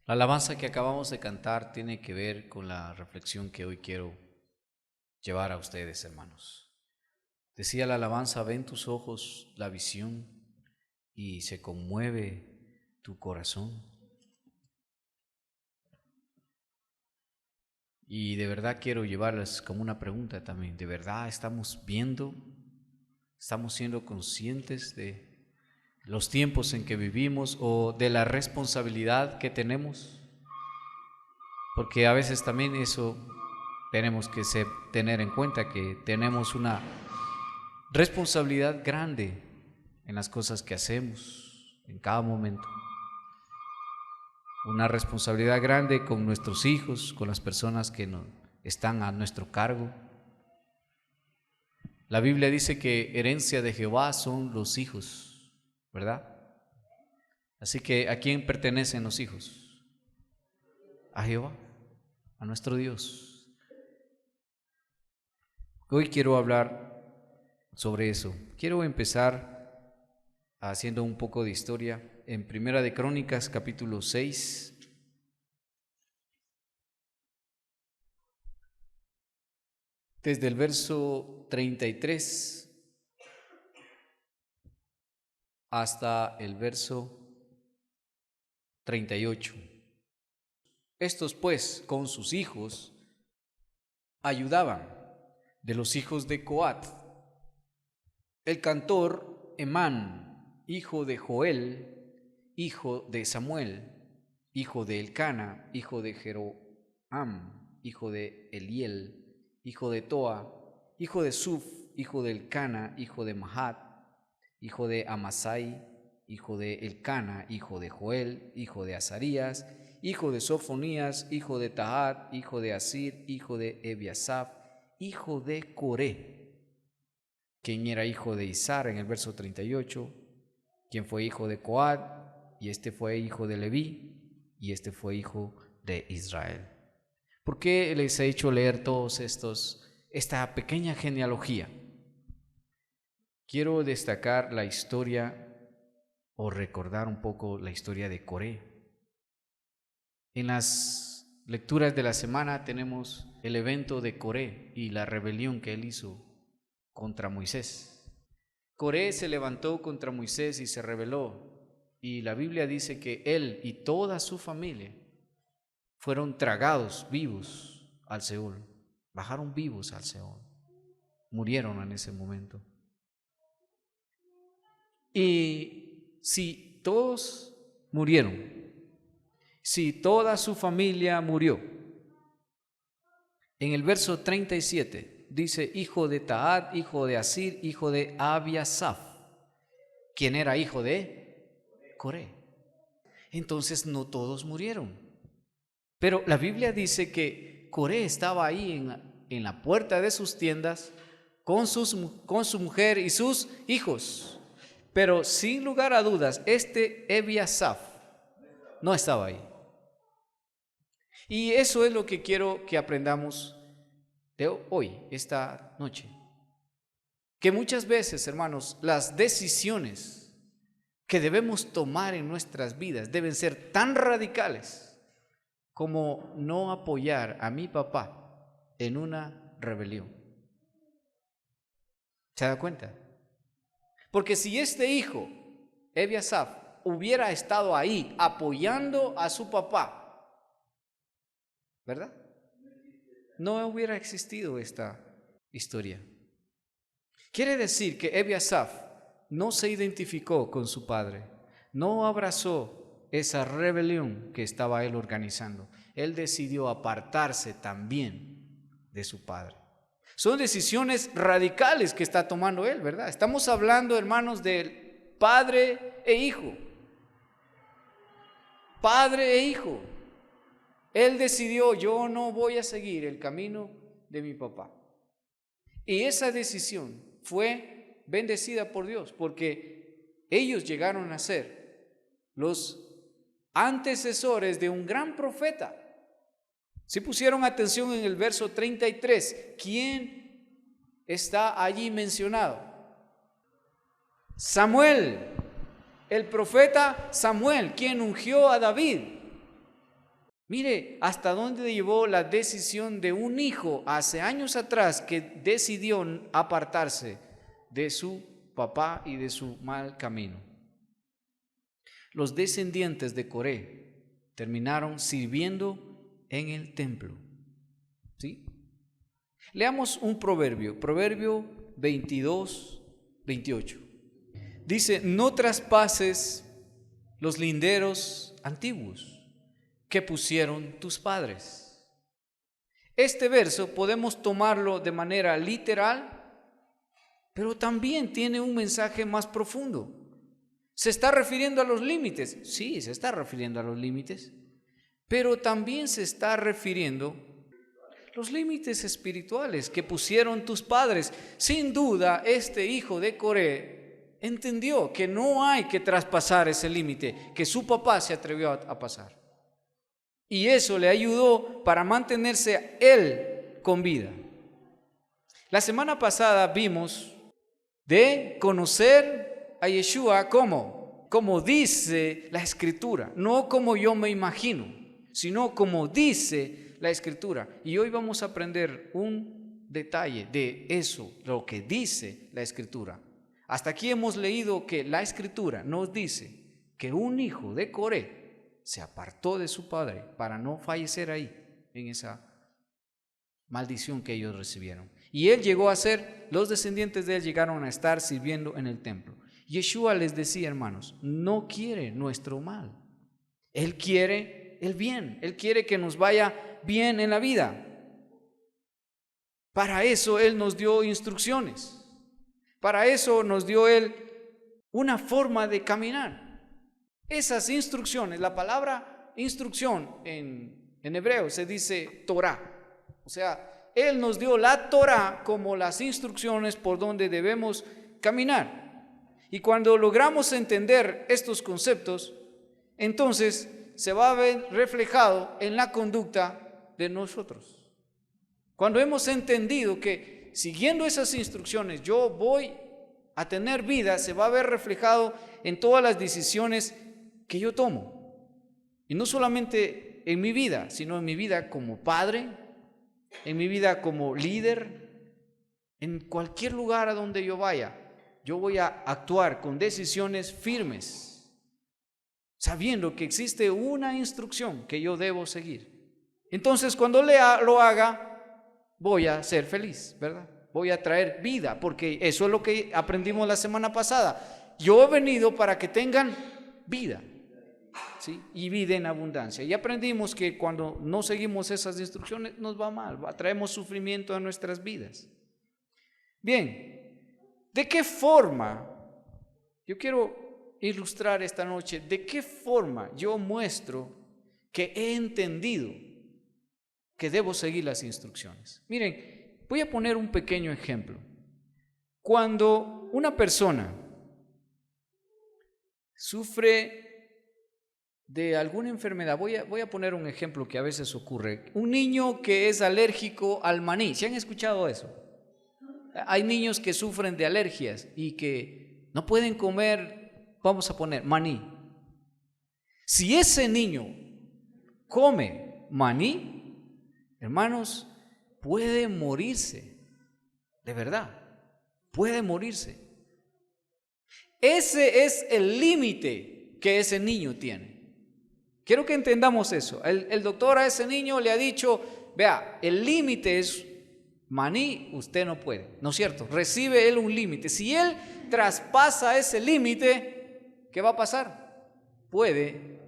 La alabanza que acabamos de cantar tiene que ver con la reflexión que hoy quiero llevar a ustedes, hermanos. Decía la alabanza: ven tus ojos la visión y se conmueve tu corazón. Y de verdad quiero llevarles como una pregunta también. ¿De verdad estamos viendo? ¿Estamos siendo conscientes de los tiempos en que vivimos o de la responsabilidad que tenemos? Porque a veces también eso tenemos que tener en cuenta, que tenemos una responsabilidad grande en las cosas que hacemos en cada momento. Una responsabilidad grande con nuestros hijos, con las personas que están a nuestro cargo. La Biblia dice que herencia de Jehová son los hijos, ¿verdad? Así que ¿a quién pertenecen los hijos? A Jehová, a nuestro Dios. Hoy quiero hablar sobre eso. Quiero empezar haciendo un poco de historia en Primera de Crónicas, capítulo 6. Desde el verso 33 hasta el verso 38. Estos pues con sus hijos ayudaban. De los hijos de Coat, el cantor Emán, hijo de Joel, hijo de Samuel, hijo de Elcana, hijo de Jeroham, hijo de Eliel, hijo de Toa, hijo de Suf, hijo de Elcana, hijo de Mahat, hijo de Amasai, hijo de Elcana, hijo de Joel, hijo de Azarías, hijo de Sofonías, hijo de Tahat, hijo de Asir, hijo de Ebiasaf, hijo de Coré, quien era hijo de Izar en el verso 38, quien fue hijo de Coat, y este fue hijo de Leví, y este fue hijo de Israel. ¿Por qué les he hecho leer todos esta pequeña genealogía? Quiero destacar la historia o recordar un poco la historia de Coré. En las lecturas de la semana tenemos el evento de Coré y la rebelión que él hizo contra Moisés. Coré se levantó contra Moisés y se rebeló, y la Biblia dice que él y toda su familia fueron tragados vivos al Seol, bajaron vivos al Seol, murieron en ese momento. Y si todos murieron, si toda su familia murió, en el verso 37 dice hijo de Tahat, hijo de Asir, hijo de Abiasaf, quien era hijo de Coré. Entonces no todos murieron, pero la Biblia dice que Coré estaba ahí en la puerta de sus tiendas con su mujer y sus hijos, pero sin lugar a dudas Ebiasaf no estaba ahí. Y eso es lo que quiero que aprendamos de hoy, esta noche. Que muchas veces, hermanos, las decisiones que debemos tomar en nuestras vidas deben ser tan radicales como no apoyar a mi papá en una rebelión. ¿Se da cuenta? Porque si este hijo, Ebiasaf, hubiera estado ahí apoyando a su papá, ¿verdad? No hubiera existido esta historia. Quiere decir que Ebiasaf no se identificó con su padre, no abrazó esa rebelión que estaba él organizando. Él decidió apartarse también de su padre. Son decisiones radicales que está tomando él, ¿verdad? Estamos hablando, hermanos, del padre e hijo. Padre e hijo. Él decidió: yo no voy a seguir el camino de mi papá. Y esa decisión fue bendecida por Dios, porque ellos llegaron a ser los antecesores de un gran profeta. Si pusieron atención en el verso 33, ¿quién está allí mencionado? Samuel, el profeta Samuel, quien ungió a David. Mire hasta dónde llevó la decisión de un hijo hace años atrás que decidió apartarse de su papá y de su mal camino. Los descendientes de Coré terminaron sirviendo en el templo. ¿Sí? Leamos un proverbio, Proverbio 22, 28. Dice: no traspases los linderos antiguos que pusieron tus padres. Este verso podemos tomarlo de manera literal, pero también tiene un mensaje más profundo. ¿Se está refiriendo a los límites? Sí, se está refiriendo a los límites, pero también se está refiriendo a los límites espirituales que pusieron tus padres. Sin duda, este hijo de Coré entendió que no hay que traspasar ese límite que su papá se atrevió a pasar. Y eso le ayudó para mantenerse él con vida. La semana pasada vimos de conocer a Yeshua como dice la Escritura, no como yo me imagino, sino como dice la Escritura. Y hoy vamos a aprender un detalle de eso, lo que dice la Escritura. Hasta aquí hemos leído que la Escritura nos dice que un hijo de Coré se apartó de su padre para no fallecer ahí en esa maldición que ellos recibieron. Y él llegó a ser, los descendientes de él llegaron a estar sirviendo en el templo. Yeshua les decía, hermanos, no quiere nuestro mal. Él quiere el bien. Él quiere que nos vaya bien en la vida. Para eso él nos dio instrucciones. Para eso nos dio él una forma de caminar. Esas instrucciones, la palabra instrucción en hebreo se dice Torah. O sea, él nos dio la Torah como las instrucciones por donde debemos caminar. Y cuando logramos entender estos conceptos, entonces se va a ver reflejado en la conducta de nosotros. Cuando hemos entendido que siguiendo esas instrucciones yo voy a tener vida, se va a ver reflejado en todas las decisiones que yo tomo. Y no solamente en mi vida, sino en mi vida como padre, en mi vida como líder, en cualquier lugar a donde yo vaya. Yo voy a actuar con decisiones firmes, sabiendo que existe una instrucción que yo debo seguir. Entonces, cuando lo haga, voy a ser feliz, ¿verdad? Voy a traer vida, porque eso es lo que aprendimos la semana pasada. Yo he venido para que tengan vida, ¿sí? Y vida en abundancia. Y aprendimos que cuando no seguimos esas instrucciones nos va mal, traemos sufrimiento a nuestras vidas. Bien. ¿De qué forma? Yo quiero ilustrar esta noche, ¿de qué forma yo muestro que he entendido que debo seguir las instrucciones? Miren, voy a poner un pequeño ejemplo. Cuando una persona sufre de alguna enfermedad, voy a poner un ejemplo que a veces ocurre. Un niño que es alérgico al maní, ¿se han escuchado eso? Hay niños que sufren de alergias y que no pueden comer, vamos a poner, maní. Si ese niño come maní, hermanos, puede morirse, de verdad, puede morirse. Ese es el límite que ese niño tiene. Quiero que entendamos eso. El doctor a ese niño le ha dicho, vea, el límite es maní, usted no puede, ¿no es cierto? Recibe él un límite. Si él traspasa ese límite, ¿qué va a pasar? Puede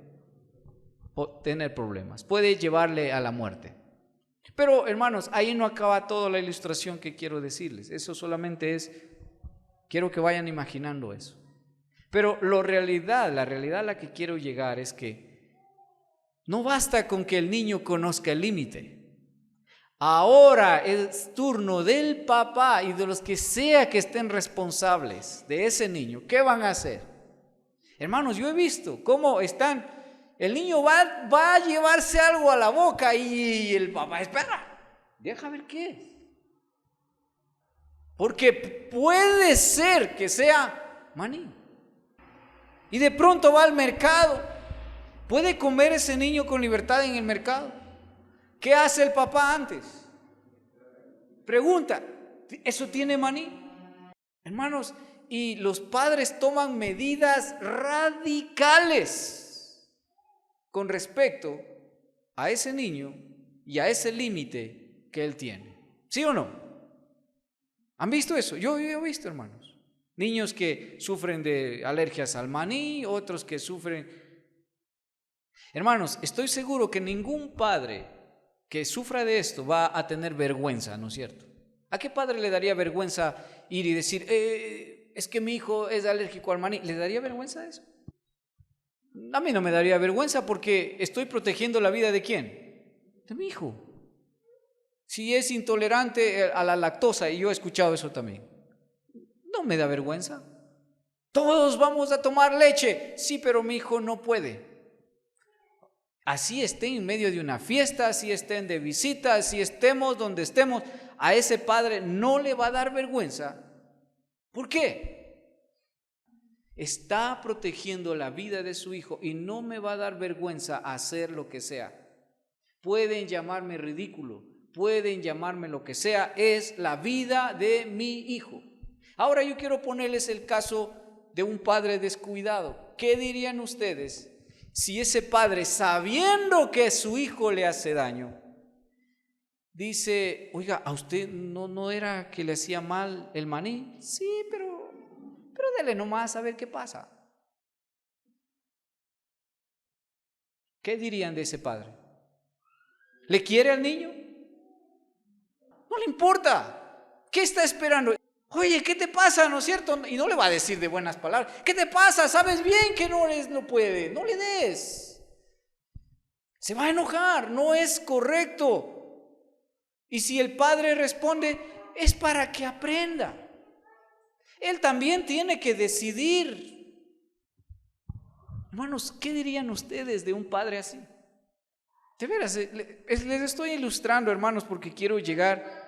tener problemas, puede llevarle a la muerte. Pero hermanos, ahí no acaba toda la ilustración que quiero decirles. Eso solamente es, quiero que vayan imaginando eso. Pero la realidad a la que quiero llegar es que no basta con que el niño conozca el límite. Ahora es turno del papá y de los que sea que estén responsables de ese niño. ¿Qué van a hacer? Hermanos, yo he visto cómo están, el niño va a llevarse algo a la boca y el papá, espera, deja ver qué es. Porque puede ser que sea maní. Y de pronto va al mercado ¿Puede comer ese niño con libertad en el mercado? ¿Qué hace el papá antes? Pregunta, ¿eso tiene maní? Hermanos, y los padres toman medidas radicales con respecto a ese niño y a ese límite que él tiene. ¿Sí o no? ¿Han visto eso? Yo he visto, hermanos. Niños que sufren de alergias al maní, otros que sufren. Hermanos, estoy seguro que ningún padre que sufra de esto va a tener vergüenza, ¿no es cierto? ¿A qué padre le daría vergüenza ir y decir, es que mi hijo es alérgico al maní? ¿Le daría vergüenza eso? A mí no me daría vergüenza porque estoy protegiendo la vida ¿de quién? De mi hijo. Si es intolerante a la lactosa, y yo he escuchado eso también, no me da vergüenza. Todos vamos a tomar leche. Sí, pero mi hijo no puede. Así estén en medio de una fiesta, así estén de visita, así estemos donde estemos, a ese padre no le va a dar vergüenza. ¿Por qué? Está protegiendo la vida de su hijo y no me va a dar vergüenza hacer lo que sea. Pueden llamarme ridículo, pueden llamarme lo que sea, es la vida de mi hijo. Ahora yo quiero ponerles el caso de un padre descuidado. ¿Qué dirían ustedes si ese padre, sabiendo que su hijo le hace daño, dice, oiga, ¿a usted no era que le hacía mal el maní? Sí, pero dele nomás a ver qué pasa. ¿Qué dirían de ese padre? ¿Le quiere al niño? No le importa. ¿Qué está esperando? Oye, ¿qué te pasa? ¿No es cierto? Y no le va a decir de buenas palabras. ¿Qué te pasa? Sabes bien que no puede. No le des. Se va a enojar. No es correcto. Y si el padre responde, es para que aprenda. Él también tiene que decidir. Hermanos, ¿qué dirían ustedes de un padre así? De veras, les estoy ilustrando, hermanos, porque quiero llegar.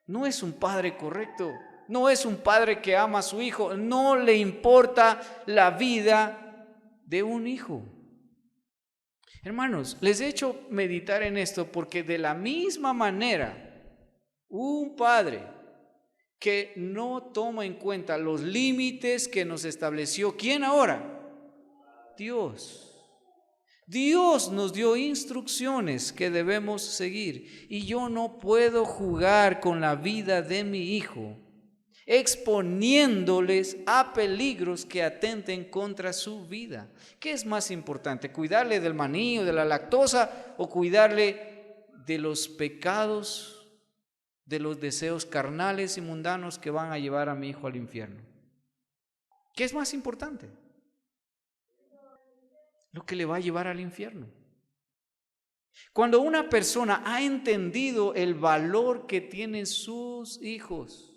No es un padre correcto. No es un padre que ama a su hijo. No le importa la vida de un hijo. Hermanos, les he hecho meditar en esto porque de la misma manera, un padre que no toma en cuenta los límites que nos estableció, ¿quién ahora? Dios. Dios nos dio instrucciones que debemos seguir y yo no puedo jugar con la vida de mi hijo exponiéndoles a peligros que atenten contra su vida. ¿Qué es más importante? ¿Cuidarle del maní o de la lactosa o cuidarle de los pecados, de los deseos carnales y mundanos que van a llevar a mi hijo al infierno? ¿Qué es más importante? Lo que le va a llevar al infierno. Cuando una persona ha entendido el valor que tienen sus hijos,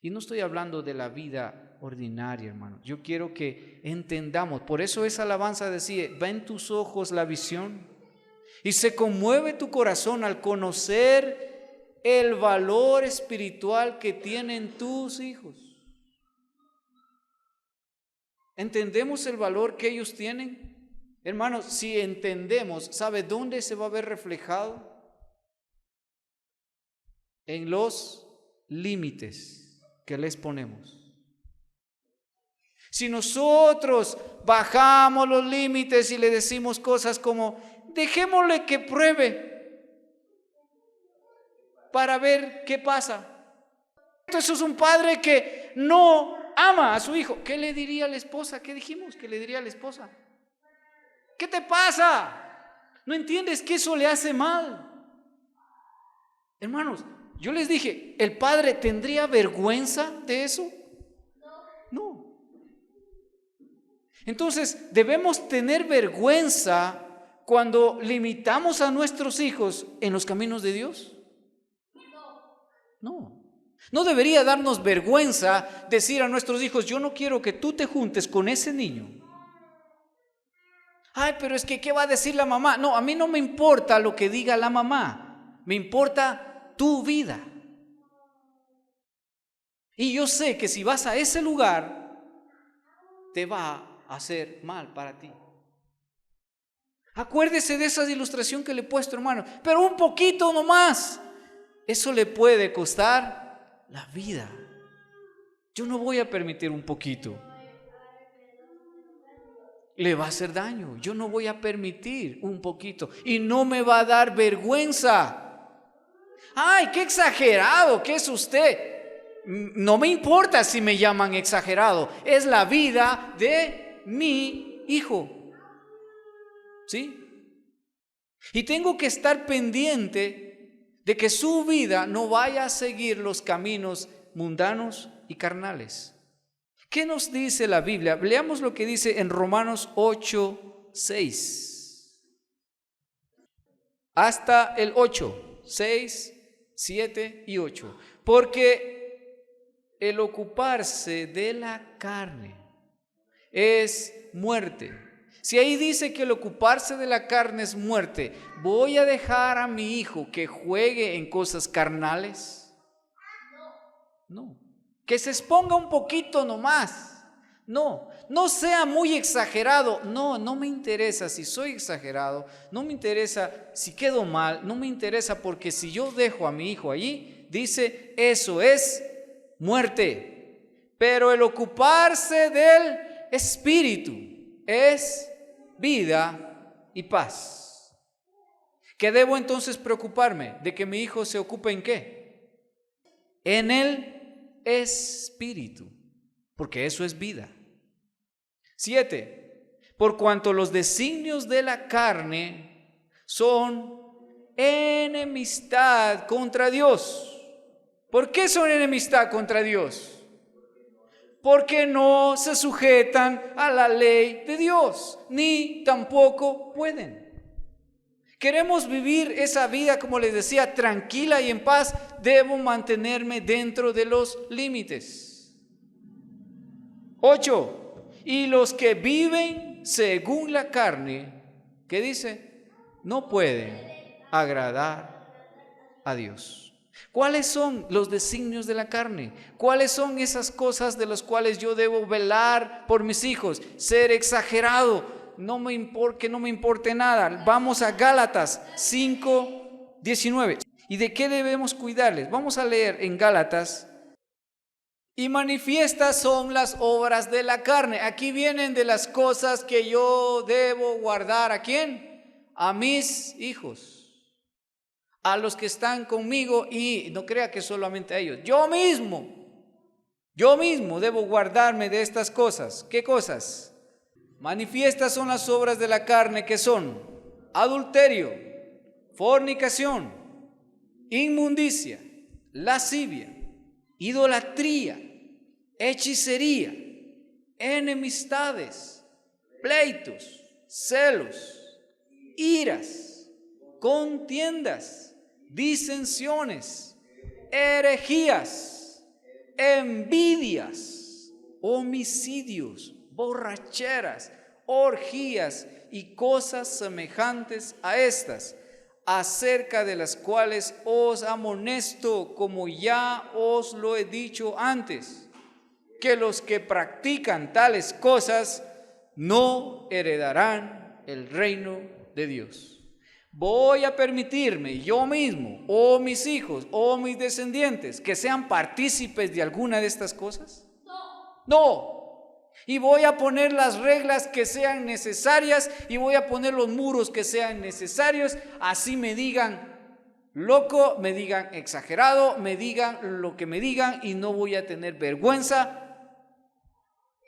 y no estoy hablando de la vida ordinaria, hermano. Yo quiero que entendamos. Por eso esa alabanza decía, va en tus ojos la visión y se conmueve tu corazón al conocer el valor espiritual que tienen tus hijos. ¿Entendemos el valor que ellos tienen? Hermanos, si entendemos, ¿sabe dónde se va a ver reflejado? En los límites que les ponemos. Si nosotros bajamos los límites y le decimos cosas como, dejémosle que pruebe para ver qué pasa. Entonces es un padre que no ama a su hijo. ¿Qué le diría a la esposa? ¿Qué dijimos que le diría a la esposa? ¿Qué te pasa? ¿No entiendes que eso le hace mal? Hermanos, yo les dije, ¿el padre tendría vergüenza de eso? No. Entonces, debemos tener vergüenza cuando limitamos a nuestros hijos en los caminos de Dios. No. No debería darnos vergüenza decir a nuestros hijos, yo no quiero que tú te juntes con ese niño. Ay, pero es que ¿qué va a decir la mamá? No, a mí no me importa lo que diga la mamá. Me importa tu vida. Y yo sé que si vas a ese lugar, te va a hacer mal para ti. Acuérdese de esa ilustración que le he puesto, hermano. Pero un poquito nomás. Eso le puede costar la vida. Yo no voy a permitir un poquito. Le va a hacer daño. Yo no voy a permitir un poquito. Y no me va a dar vergüenza. ¡Ay, qué exagerado! ¿Qué es usted? No me importa si me llaman exagerado. Es la vida de mi hijo. ¿Sí? Y tengo que estar pendiente de que su vida no vaya a seguir los caminos mundanos y carnales. ¿Qué nos dice la Biblia? Leamos lo que dice en Romanos 8:6. Hasta el 8, 6, 7 y 8. Porque el ocuparse de la carne es muerte. Si ahí dice que el ocuparse de la carne es muerte, ¿voy a dejar a mi hijo que juegue en cosas carnales? No. Que se exponga un poquito nomás. No sea muy exagerado. No me interesa si soy exagerado. No me interesa si quedo mal. No me interesa porque si yo dejo a mi hijo allí, dice, eso es muerte. Pero el ocuparse del Espíritu es vida y paz. ¿Qué debo entonces preocuparme? ¿De que mi hijo se ocupe en qué? En el Espíritu, porque eso es vida. 7. Por cuanto los designios de la carne son enemistad contra Dios. ¿Por qué son enemistad contra Dios? Porque no se sujetan a la ley de Dios, ni tampoco pueden. Queremos vivir esa vida, como les decía, tranquila y en paz. Debo mantenerme dentro de los límites. 8. Y los que viven según la carne, ¿qué dice? No pueden agradar a Dios. ¿Cuáles son los designios de la carne? ¿Cuáles son esas cosas de las cuales yo debo velar por mis hijos? Ser exagerado. Que no me importe nada. Vamos a Gálatas 5:19. ¿Y de qué debemos cuidarles? Vamos a leer en Gálatas. Y manifiestas son las obras de la carne. Aquí vienen de las cosas que yo debo guardar. ¿A quién? A mis hijos. A los que están conmigo, y no crea que solamente a ellos. Yo mismo debo guardarme de estas cosas. ¿Qué cosas? Manifiestas son las obras de la carne, que son adulterio, fornicación, inmundicia, lascivia, idolatría, hechicería, enemistades, pleitos, celos, iras, contiendas, disensiones, herejías, envidias, homicidios, borracheras, orgías y cosas semejantes a estas, acerca de las cuales os amonesto, como ya os lo he dicho antes, que los que practican tales cosas no heredarán el reino de Dios. ¿Voy a permitirme yo mismo, o mis hijos, o mis descendientes, que sean partícipes de alguna de estas cosas? No. Y voy a poner las reglas que sean necesarias, y voy a poner los muros que sean necesarios, así me digan loco, me digan exagerado, me digan lo que me digan, y no voy a tener vergüenza,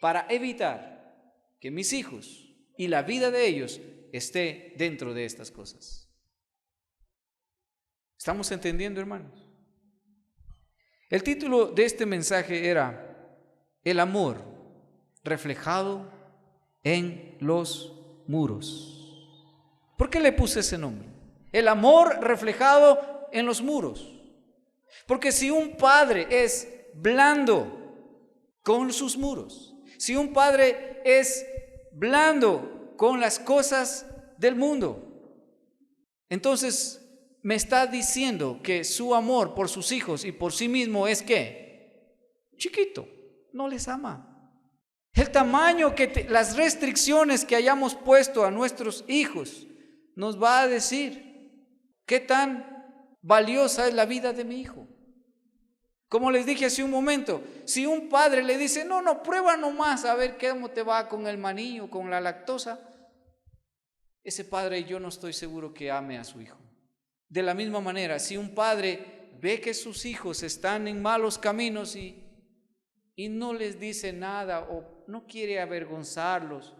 para evitar que mis hijos y la vida de ellos esté dentro de estas cosas. ¿Estamos entendiendo, hermanos? El título de este mensaje era El amor reflejado en los muros. ¿Por qué le puse ese nombre? El amor reflejado en los muros. Porque si un padre es blando con sus muros, si un padre es blando con las cosas del mundo, entonces me está diciendo que su amor por sus hijos y por sí mismo es ¿qué? Chiquito, no les ama. El tamaño las restricciones que hayamos puesto a nuestros hijos nos va a decir qué tan valiosa es la vida de mi hijo. Como les dije hace un momento, si un padre le dice, no, prueba nomás a ver cómo te va con el maní o con la lactosa, ese padre yo no estoy seguro que ame a su hijo. De la misma manera, si un padre ve que sus hijos están en malos caminos y no les dice nada o no quiere avergonzarlos,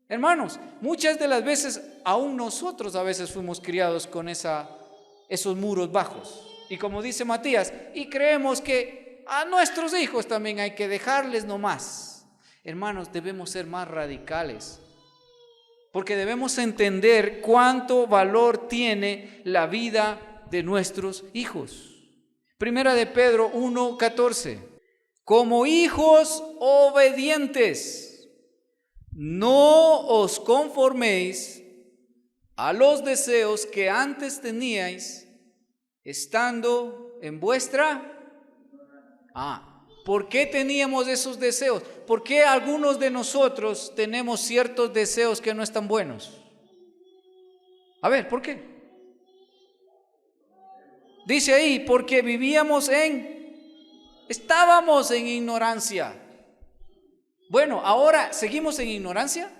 hermanos, muchas de las veces, aún nosotros a veces fuimos criados con esos muros bajos. Y como dice Matías, y creemos que a nuestros hijos también hay que dejarles nomás. Hermanos, debemos ser más radicales, porque debemos entender cuánto valor tiene la vida de nuestros hijos. Primera de Pedro 1:14. Como hijos obedientes, no os conforméis a los deseos que antes teníais, estando en vuestra... ¿Por qué teníamos esos deseos? ¿Por qué algunos de nosotros tenemos ciertos deseos que no están buenos? A ver, ¿por qué? Dice ahí, porque estábamos en ignorancia. Bueno, ahora seguimos en ignorancia.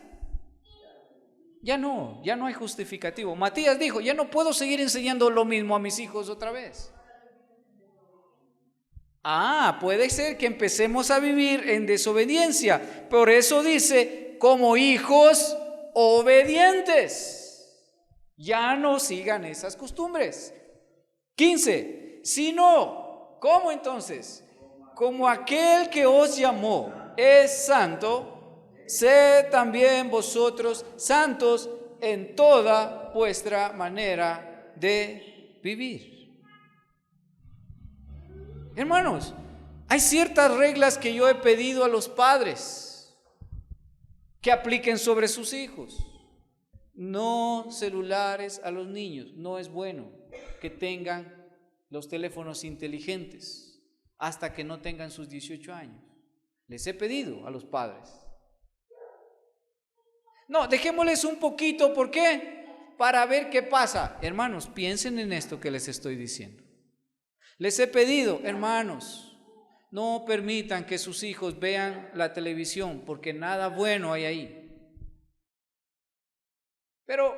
Ya no hay justificativo. Matías dijo, ya no puedo seguir enseñando lo mismo a mis hijos otra vez. Puede ser que empecemos a vivir en desobediencia. Por eso dice, como hijos obedientes. Ya no sigan esas costumbres. 15. Sino, ¿cómo entonces? Como aquel que os llamó es santo, sed también vosotros santos en toda vuestra manera de vivir. Hermanos, hay ciertas reglas que yo he pedido a los padres que apliquen sobre sus hijos. No celulares a los niños. No es bueno que tengan los teléfonos inteligentes hasta que no tengan sus 18 años. Les he pedido a los padres. No, dejémosles un poquito. ¿Por qué? Para ver qué pasa. Hermanos, piensen en esto que les estoy diciendo. Les he pedido, hermanos, no permitan que sus hijos vean la televisión, porque nada bueno hay ahí. Pero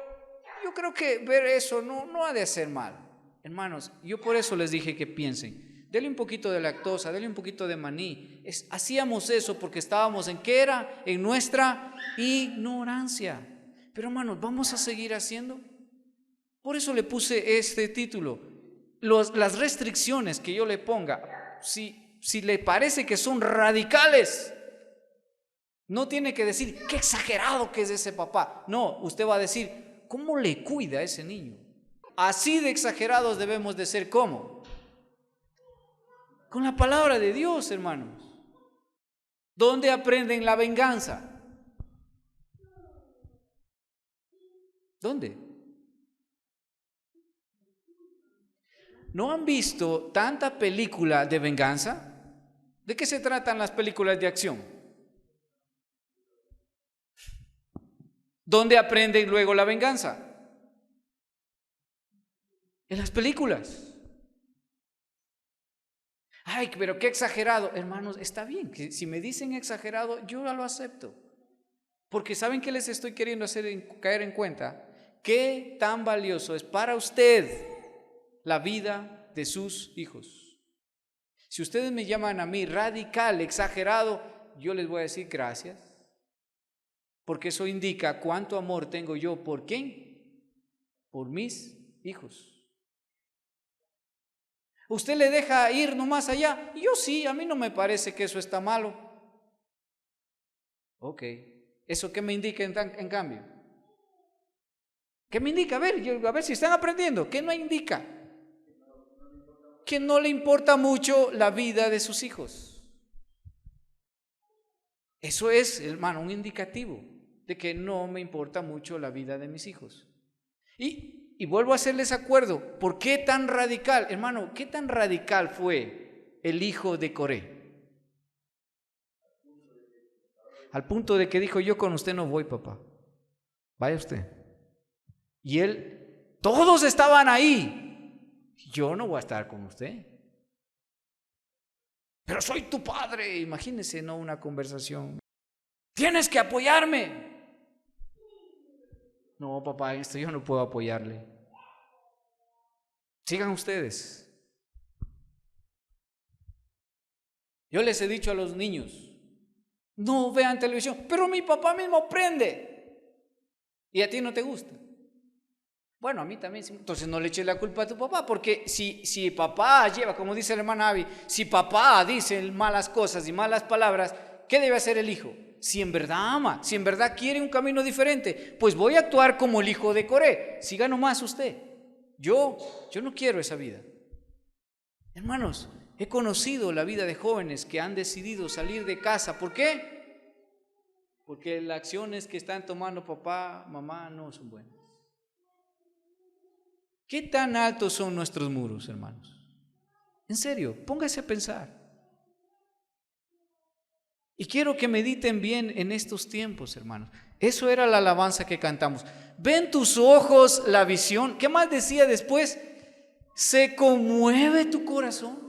yo creo que ver eso no ha de hacer mal. Hermanos, yo por eso les dije que piensen. Dele un poquito de lactosa, dele un poquito de maní. Hacíamos eso porque estábamos ¿en qué era? En nuestra ignorancia. Pero hermanos, ¿vamos a seguir haciendo? Por eso le puse este título. Las restricciones que yo le ponga, si le parece que son radicales, no tiene que decir qué exagerado que es ese papá. No, usted va a decir cómo le cuida a ese niño. Así de exagerados debemos de ser. ¿Cómo? Con la palabra de Dios, hermanos. ¿Dónde aprenden la venganza? ¿Dónde? ¿No han visto tanta película de venganza? ¿De qué se tratan las películas de acción? ¿Dónde aprenden luego la venganza? En las películas. Ay, pero qué exagerado. Hermanos, está bien, que si me dicen exagerado, yo lo acepto. Porque ¿saben qué les estoy queriendo hacer caer en cuenta? ¿Qué tan valioso es para usted la vida de sus hijos? Si ustedes me llaman a mí radical, exagerado, yo les voy a decir gracias, porque eso indica cuánto amor tengo yo. ¿Por quién? Por mis hijos. ¿Usted le deja ir nomás allá? Yo sí, a mí no me parece que eso está malo. Ok, ¿eso qué me indica en cambio? ¿Qué me indica? A ver si están aprendiendo. ¿Qué no indica? Que no le importa mucho la vida de sus hijos. Eso es, hermano, un indicativo de que no me importa mucho la vida de mis hijos. Y vuelvo a hacerles acuerdo. ¿Por qué tan radical? Hermano, ¿qué tan radical fue el hijo de Coré? Al punto de que dijo, yo con usted no voy, papá. Vaya usted. todos estaban ahí. Yo no voy a estar con usted. Pero soy tu padre. Imagínese, ¿no? Una conversación. Tienes que apoyarme. No, papá, esto yo no puedo apoyarle. Sigan ustedes. Yo les he dicho a los niños, no vean televisión, pero mi papá mismo prende. ¿Y a ti no te gusta? Bueno, a mí también. Entonces no le eches la culpa a tu papá, porque si papá lleva, como dice la hermana Abby, si papá dice malas cosas y malas palabras, ¿qué debe hacer el hijo? Si en verdad ama, si en verdad quiere un camino diferente, pues voy a actuar como el hijo de Coré. Siga nomás usted. Yo no quiero esa vida. Hermanos, he conocido la vida de jóvenes que han decidido salir de casa. ¿Por qué? Porque las acciones que están tomando papá, mamá no son buenas. ¿Qué tan altos son nuestros muros, hermanos? En serio, póngase a pensar. Y quiero que mediten bien en estos tiempos, hermanos. Eso era la alabanza que cantamos. Ven tus ojos la visión. ¿Qué más decía después? ¿Se conmueve tu corazón?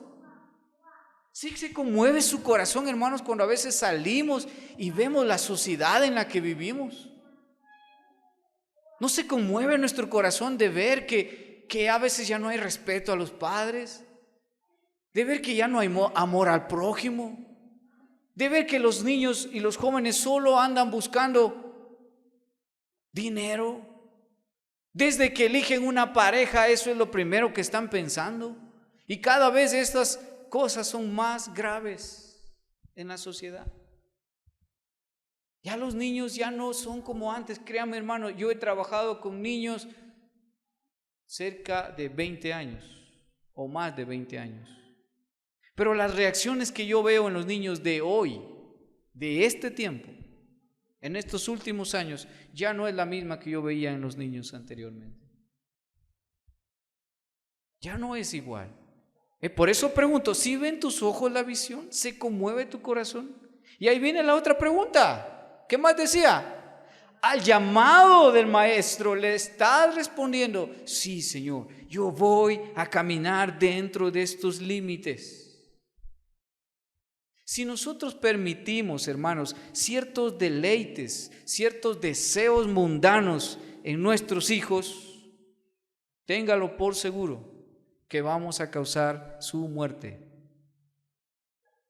Sí, se conmueve su corazón, hermanos, cuando a veces salimos y vemos la sociedad en la que vivimos. ¿No se conmueve nuestro corazón de ver que a veces ya no hay respeto a los padres? De ver que ya no hay amor al prójimo? De ver que los niños y los jóvenes solo andan buscando dinero. Desde que eligen una pareja, eso es lo primero que están pensando. Y cada vez estas cosas son más graves en la sociedad. Ya los niños ya no son como antes. Créanme, hermano, yo he trabajado con niños cerca de 20 años o más de 20 años. Pero las reacciones que yo veo en los niños de hoy, de este tiempo, en estos últimos años, ya no es la misma que yo veía en los niños anteriormente. Ya no es igual. Por eso pregunto, ¿sí ven tus ojos la visión? ¿Se conmueve tu corazón? Y ahí viene la otra pregunta. ¿Qué más decía? Al llamado del maestro le estás respondiendo, sí, Señor, yo voy a caminar dentro de estos límites. Si nosotros permitimos, hermanos, ciertos deleites, ciertos deseos mundanos en nuestros hijos, téngalo por seguro que vamos a causar su muerte.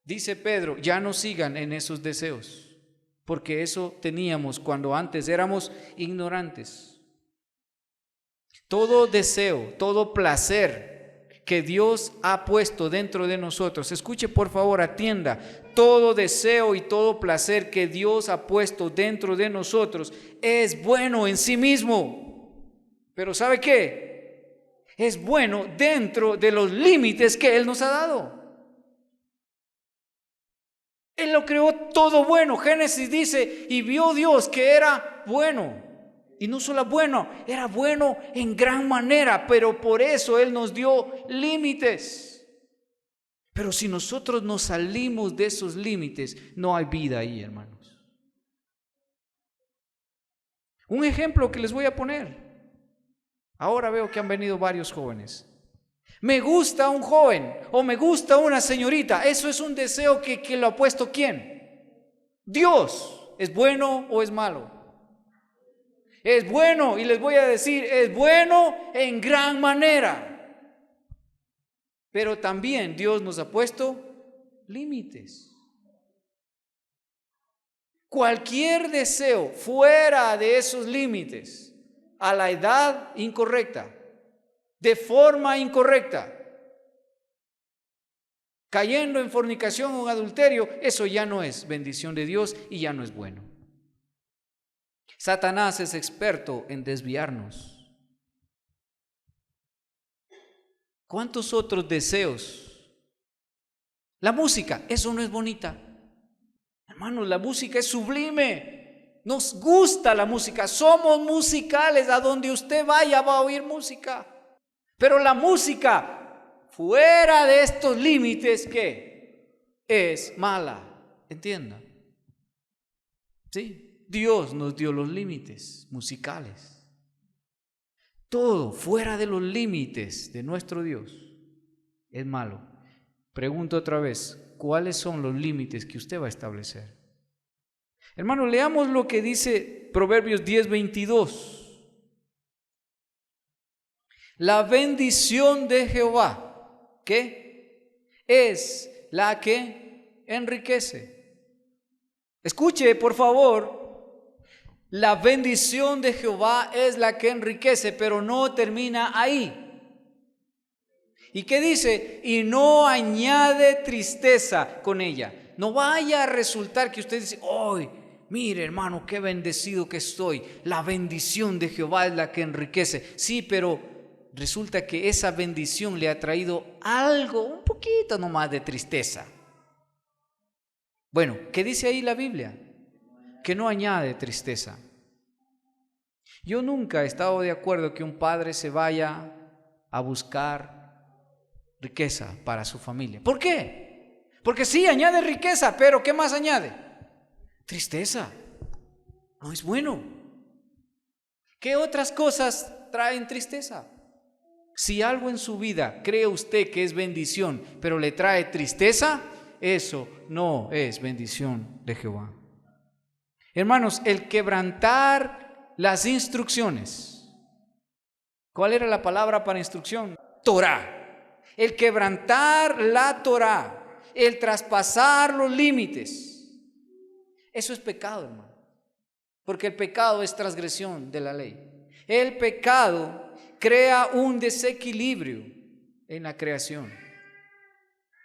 Dice Pedro, ya no sigan en esos deseos, porque eso teníamos cuando antes éramos ignorantes. Todo deseo, todo placer que Dios ha puesto dentro de nosotros, escuche por favor, atienda, todo deseo y todo placer que Dios ha puesto dentro de nosotros es bueno en sí mismo, pero ¿sabe qué? Es bueno dentro de los límites que Él nos ha dado. Él lo creó todo bueno. Génesis dice, y vio Dios que era bueno. Y no solo bueno, era bueno en gran manera, pero por eso Él nos dio límites. Pero si nosotros nos salimos de esos límites, no hay vida ahí, hermanos. Un ejemplo que les voy a poner. Ahora veo que han venido varios jóvenes. Me gusta un joven o me gusta una señorita. Eso es un deseo que lo ha puesto ¿quién? Dios. ¿Es bueno o es malo? Es bueno, y les voy a decir, es bueno en gran manera. Pero también Dios nos ha puesto límites. Cualquier deseo fuera de esos límites, a la edad incorrecta, de forma incorrecta, cayendo en fornicación o en adulterio, eso ya no es bendición de Dios y ya no es bueno. Satanás es experto en desviarnos. ¿Cuántos otros deseos? La música, eso no es bonita. Hermanos, la música es sublime. Nos gusta la música. Somos musicales. A donde usted vaya va a oír música. Pero la música fuera de estos límites, ¿qué? Es mala. ¿Entiendan? Sí. Dios nos dio los límites musicales. todo fuera de los límites de nuestro Dios es malo. Pregunto otra vez, ¿cuáles son los límites que usted va a establecer? Hermano, leamos lo que dice Proverbios 10:22. La bendición de Jehová, ¿qué? Es la que enriquece. Escuche, por favor. La bendición de Jehová es la que enriquece, pero no termina ahí. ¿Y qué dice? Y no añade tristeza con ella. No vaya a resultar que usted dice, ¡ay! Mire, hermano, qué bendecido que estoy. La bendición de Jehová es la que enriquece. Sí, pero resulta que esa bendición le ha traído algo, un poquito nomás de tristeza. Bueno, ¿qué dice ahí la Biblia? Que no añade tristeza. Yo nunca he estado de acuerdo que un padre se vaya a buscar riqueza para su familia. ¿Por qué? Porque sí, añade riqueza, pero ¿qué más añade? Tristeza. No es bueno. ¿Qué otras cosas traen tristeza? Si algo en su vida cree usted que es bendición, pero le trae tristeza, eso no es bendición de Jehová. Hermanos, el quebrantar las instrucciones. ¿Cuál era la palabra para instrucción? Torah. El quebrantar la Torah, el traspasar los límites, eso es pecado, hermano, porque el pecado es transgresión de la ley. El pecado crea un desequilibrio en la creación,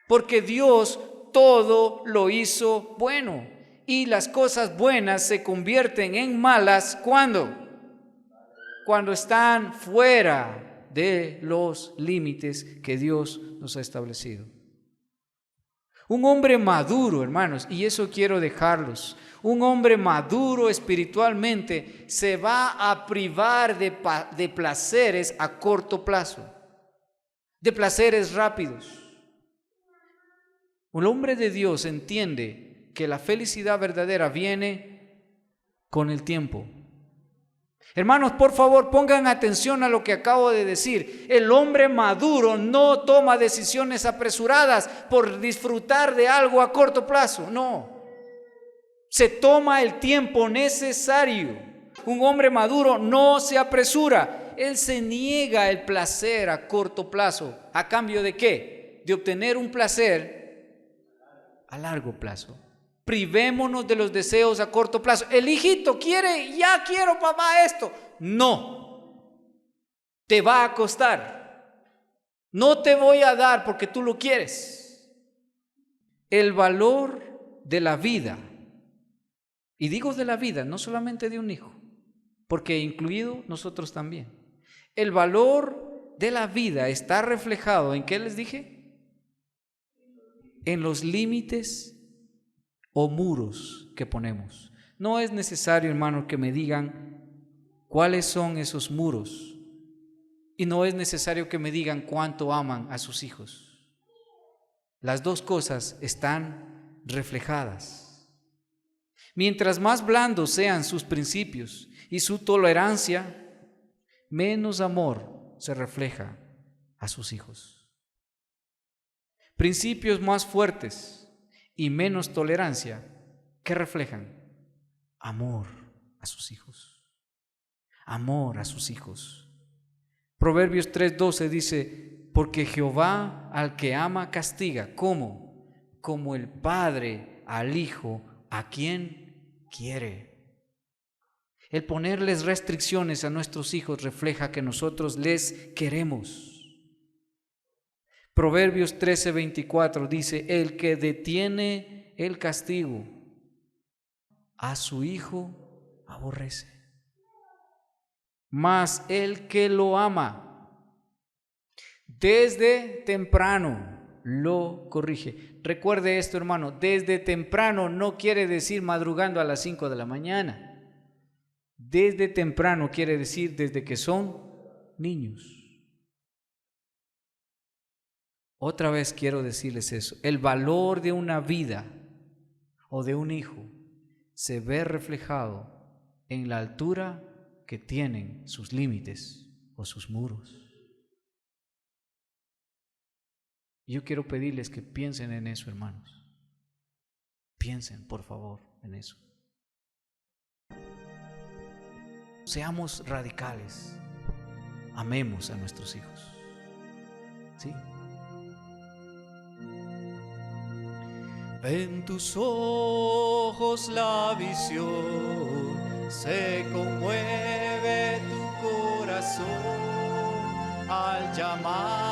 porque Dios todo lo hizo bueno, y las cosas buenas se convierten en malas cuando están fuera de los límites que Dios nos ha establecido. Un hombre maduro, hermanos, y eso quiero dejarlos, un hombre maduro espiritualmente se va a privar de placeres a corto plazo, de placeres rápidos. Un hombre de Dios entiende que la felicidad verdadera viene con el tiempo. Hermanos, por favor, pongan atención a lo que acabo de decir. El hombre maduro no toma decisiones apresuradas por disfrutar de algo a corto plazo. No. Se toma el tiempo necesario. Un hombre maduro no se apresura. Él se niega el placer a corto plazo. ¿A cambio de qué? De obtener un placer a largo plazo. Privémonos de los deseos a corto plazo. El hijito quiere, ya quiero papá esto. No, te va a costar. No te voy a dar porque tú lo quieres. El valor de la vida, y digo de la vida, no solamente de un hijo, porque incluido nosotros también. El valor de la vida está reflejado ¿en qué les dije? En los límites o muros que ponemos. No es necesario, hermano, que me digan cuáles son esos muros, y no es necesario que me digan cuánto aman a sus hijos. Las dos cosas están reflejadas. Mientras más blandos sean sus principios y su tolerancia, menos amor se refleja a sus hijos. Principios más fuertes y menos tolerancia, ¿qué reflejan? Amor a sus hijos. Amor a sus hijos. Proverbios 3:12 dice, porque Jehová al que ama castiga. ¿Cómo? Como el padre al hijo a quien quiere. El ponerles restricciones a nuestros hijos refleja que nosotros les queremos. Proverbios 13:24 dice, el que detiene el castigo a su hijo aborrece, mas el que lo ama desde temprano lo corrige. Recuerde esto, hermano, desde temprano no quiere decir madrugando a las 5 de la mañana. Desde temprano quiere decir desde que son niños. Otra vez quiero decirles eso. El valor de una vida o de un hijo se ve reflejado en la altura que tienen sus límites. o sus muros. Yo quiero pedirles que piensen en eso, hermanos. Piensen, por favor, en eso. Seamos radicales. Amemos a nuestros hijos. ¿Sí? En tus ojos la visión, se conmueve tu corazón al llamar